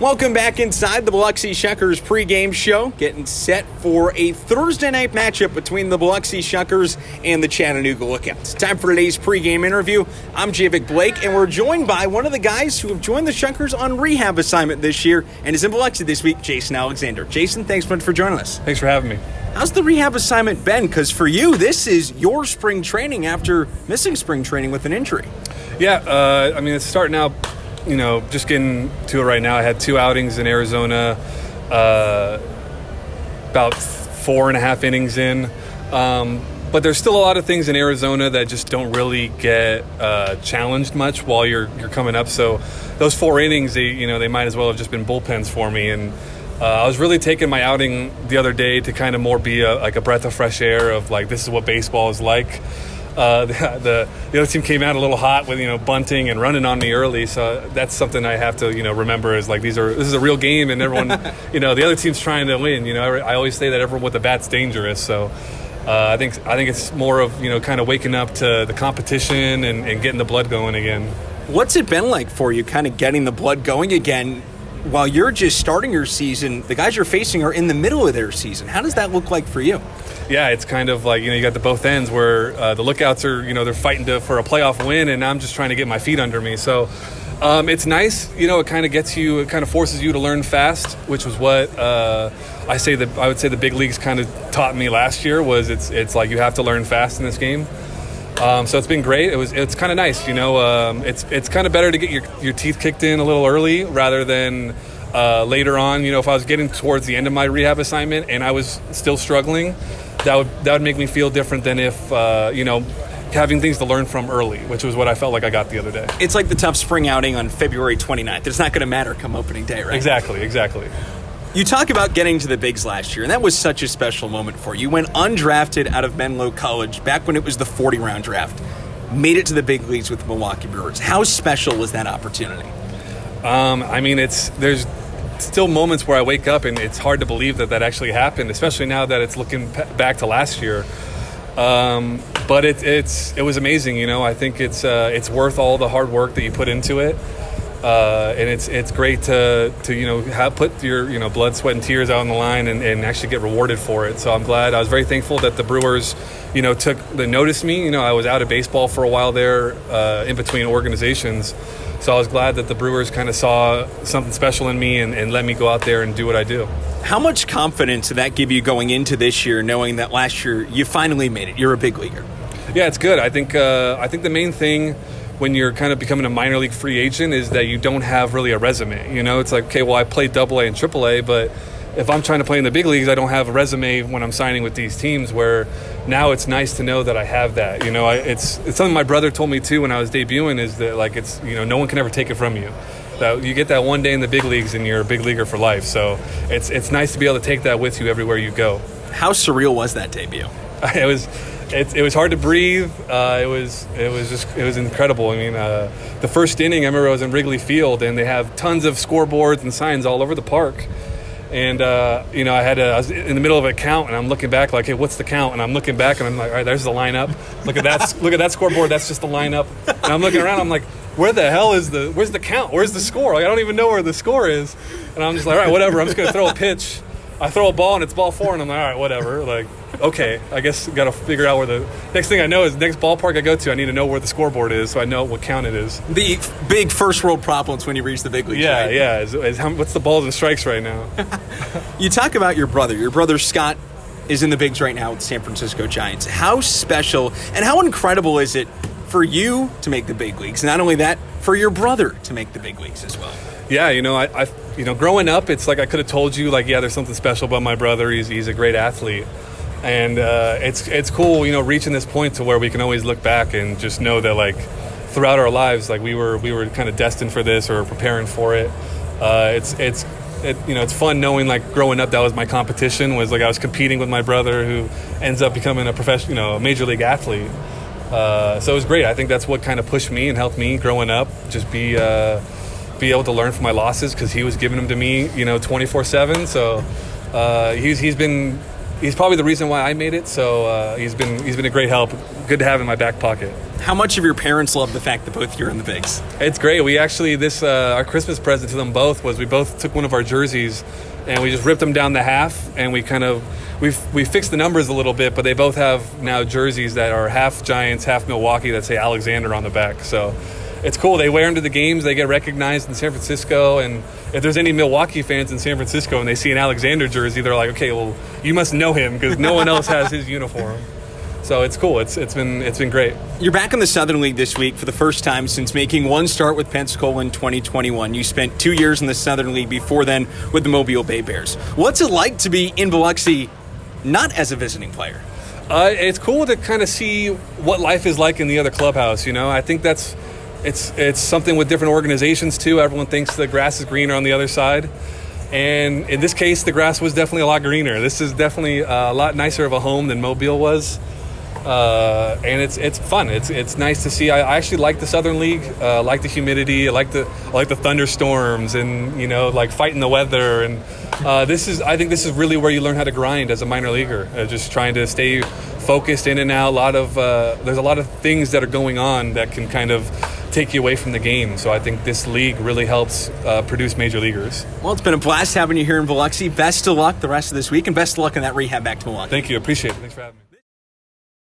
Welcome back inside the Biloxi Shuckers pregame show, getting set for a Thursday night matchup between the Biloxi Shuckers and the Chattanooga Lookouts. Time for today's pregame interview. I'm Javik Blake, and we're joined by one of the guys who have joined the Shuckers on rehab assignment this year and is in Biloxi this week, Jason Alexander. Jason, thanks so much for joining us. Thanks for having me. How's the rehab assignment been? Because for you, this is your spring training after missing spring training with an injury. Yeah, it's starting out. Just getting to it right now. I had 2 outings in Arizona, about 4.5 innings in. But there's still a lot of things in Arizona that just don't really get challenged much while you're coming up. So those 4 innings, they might as well have just been bullpens for me. And I was really taking my outing the other day to kind of more be like a breath of fresh air of like, this is what baseball is like. The other team came out a little hot with bunting and running on me early, so that's something I have to remember is like this is a real game and everyone the other team's trying to win. I always say that everyone with the bat's dangerous, so I think it's more of kind of waking up to the competition and getting the blood going again. What's it been like for you, kind of getting the blood going again? While you're just starting your season, the guys you're facing are in the middle of their season. How does that look like for you? Yeah, it's kind of like, you got the both ends where the Lookouts are, they're fighting for a playoff win, and I'm just trying to get my feet under me. So it's nice, it kind of forces you to learn fast, which was what I would say the big leagues kind of taught me last year was it's like you have to learn fast in this game. So it's been great. It's kind of nice, it's kind of better to get your teeth kicked in a little early rather than later on. If I was getting towards the end of my rehab assignment and I was still struggling, that would make me feel different than if having things to learn from early, which was what I felt like I got the other day. It's like the tough spring outing on February 29th. It's not going to matter come opening day, right? Exactly. You talk about getting to the bigs last year, and that was such a special moment for you. You went undrafted out of Menlo College back when it was the 40-round draft. Made it to the big leagues with the Milwaukee Brewers. How special was that opportunity? There's still moments where I wake up and it's hard to believe that actually happened, especially now that it's looking back to last year. But it was amazing. I think it's worth all the hard work that you put into it. And it's great to put your blood, sweat, and tears out on the line and actually get rewarded for it. So I'm glad. I was very thankful that the Brewers, noticed me. I was out of baseball for a while there, in between organizations. So I was glad that the Brewers kind of saw something special in me and let me go out there and do what I do. How much confidence did that give you going into this year, knowing that last year you finally made it? You're a big leaguer. Yeah, it's good. I think the main thing when you're kind of becoming a minor league free agent is that you don't have really a resume. It's like, okay, well, I played AA and AAA, but if I'm trying to play in the big leagues, I don't have a resume when I'm signing with these teams, where now it's nice to know that I have that. It's something my brother told me too when I was debuting, is that like it's, no one can ever take it from you. That you get that one day in the big leagues and you're a big leaguer for life. So it's nice to be able to take that with you everywhere you go. How surreal was that debut? It was hard to breathe. It was incredible. The first inning, I remember I was in Wrigley Field, and they have tons of scoreboards and signs all over the park. And I was in the middle of a count, and I'm looking back like, hey, what's the count? And I'm looking back, and I'm like, all right, there's the lineup. Look at that! Look at that scoreboard. That's just the lineup. And I'm looking around. I'm like, where's the count? Where's the score? Like, I don't even know where the score is. And I'm just like, all right, whatever. I'm just gonna throw a pitch. I throw a ball and it's ball 4, and I'm like, all right, whatever. Like, okay, I guess got to figure out where the next thing I know is the next ballpark I go to, I need to know where the scoreboard is so I know what count it is. The big first world problems when you reach the big leagues. Yeah, right? yeah. What's the balls and strikes right now? You talk about your brother. Your brother Scott is in the bigs right now with the San Francisco Giants. How special and how incredible is it for you to make the big leagues? Not only that, for your brother to make the big leagues as well. Yeah, I growing up, it's like I could have told you, like, yeah, there's something special about my brother. He's a great athlete, and it's cool, reaching this point to where we can always look back and just know that, like, throughout our lives, like we were kind of destined for this or preparing for it. It's fun knowing, like, growing up, that was my competition. Was like I was competing with my brother, who ends up becoming a professional, a major league athlete. So it was great. I think that's what kind of pushed me and helped me growing up. Just be able to learn from my losses, because he was giving them to me, 24/7. So he's been he's probably the reason why I made it. So he's been a great help. Good to have in my back pocket. How much of your parents love the fact that both you're in the bigs? It's great. We actually our Christmas present to them both was we both took one of our jerseys and we just ripped them down the half, and we fixed the numbers a little bit, but they both have now jerseys that are half Giants, half Milwaukee that say Alexander on the back. So it's cool. They wear them to the games. They get recognized in San Francisco, and if there's any Milwaukee fans in San Francisco and they see an Alexander jersey, they're like, okay, well, you must know him because no one else has his uniform. So it's cool. It's been great. You're back in the Southern League this week for the first time since making one start with Pensacola in 2021. You spent 2 years in the Southern League before then with the Mobile Bay Bears. What's it like to be in Biloxi, not as a visiting player? It's cool to kind of see what life is like in the other clubhouse. I think it's something with different organizations too. Everyone thinks the grass is greener on the other side. And in this case, the grass was definitely a lot greener. This is definitely a lot nicer of a home than Mobile was. And it's fun. It's nice to see. I actually like the Southern League. I like the humidity. I like the thunderstorms and like fighting the weather. And I think this is really where you learn how to grind as a minor leaguer. Just trying to stay focused in and out. There's a lot of things that are going on that can kind of take you away from the game. So I think this league really helps produce major leaguers. Well, it's been a blast having you here in Biloxi. Best of luck the rest of this week, and best of luck in that rehab back to Milwaukee. Thank you. Appreciate it. Thanks for having me.